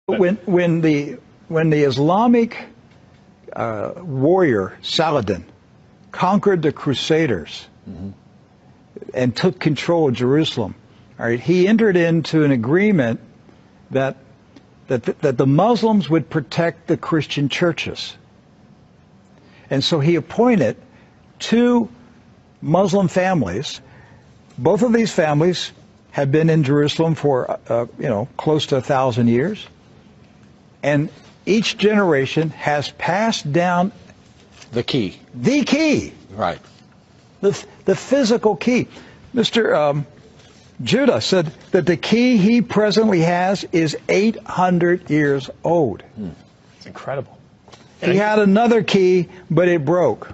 When the Islamic warrior Saladin conquered the Crusaders and took control of Jerusalem, all right, he entered into an agreement that the Muslims would protect the Christian churches. And so he appointed two Muslim families. Both of these families have been in Jerusalem for, close to 1,000 years. And each generation has passed down the key. The key. Right. The physical key. Mr. Judah said that the key he presently has is 800 years old. It's incredible. He had another key, but it broke.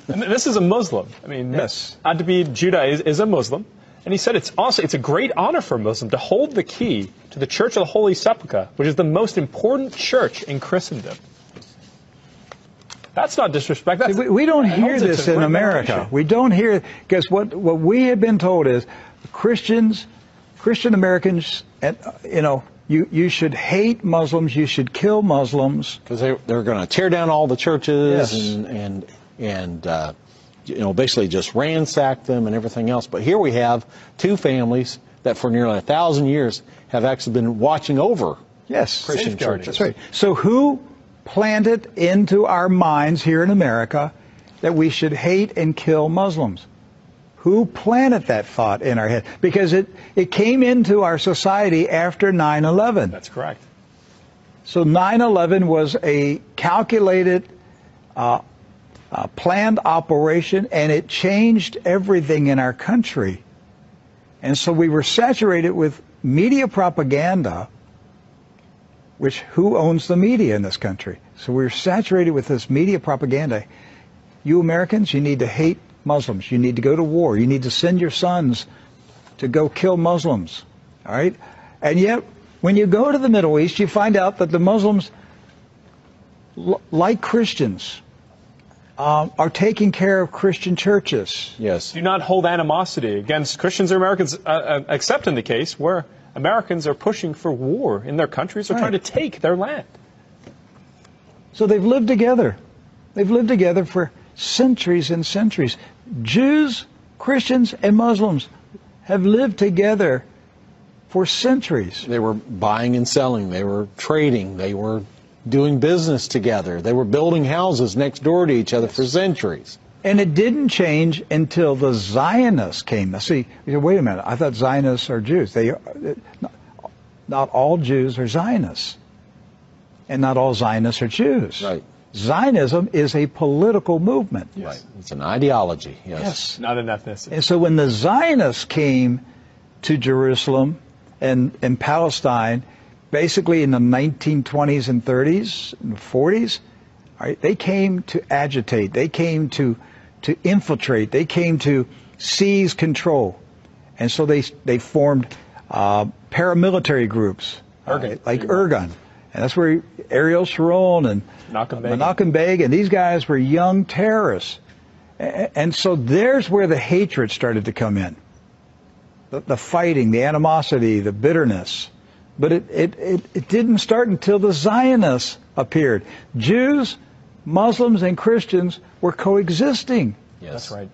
And this is a Muslim. I mean, yes. Adbi Judah is a Muslim. And he said it's a great honor for a Muslim to hold the key to the Church of the Holy Sepulchre, which is the most important church in Christendom. That's not disrespect. We don't hear this in America. We don't hear, because what we have been told is Christian Americans, you should hate Muslims, you should kill Muslims. Because they're going to tear down all the churches yes. and basically just ransack them and everything else. But here we have two families that for nearly 1,000 years have actually been watching over Christian churches. That's right. So who planted into our minds here in America that we should hate and kill Muslims? Who planted that thought in our head? Because it came into our society after 9/11. That's correct. So 9/11 was a calculated, planned operation, and it changed everything in our country. And so we were saturated with media propaganda, which who owns the media in this country? So we're saturated with this media propaganda. You Americans, you need to hate Muslims. You need to go to war. You need to send your sons to go kill Muslims. All right? And yet, when you go to the Middle East, you find out that the Muslims, like Christians, are taking care of Christian churches. Yes. Do not hold animosity against Christians or Americans, except in the case where Americans are pushing for war in their countries or trying to take their land. So they've lived together. They've lived together for centuries and centuries. Jews, Christians, and Muslims have lived together for centuries. They were buying and selling. They were trading. They were doing business together. They were building houses next door to each other for centuries. And it didn't change until the Zionists came. Now, see, wait a minute. I thought Zionists are Jews. Not all Jews are Zionists. And not all Zionists are Jews. Right. Zionism is a political movement. Yes. Right. It's an ideology. Yes. Not an ethnicity. And so when the Zionists came to Jerusalem and Palestine, basically in the 1920s and 30s and 40s, right, they came to agitate. They came to infiltrate. They came to seize control. And so they formed paramilitary groups, like Irgun. And that's where Ariel Sharon and Menachem Begin, these guys were young terrorists. And so there's where the hatred started to come in. The fighting, the animosity, the bitterness. But it didn't start until the Zionists appeared. Jews, Muslims, and Christians were coexisting. Yes. That's right.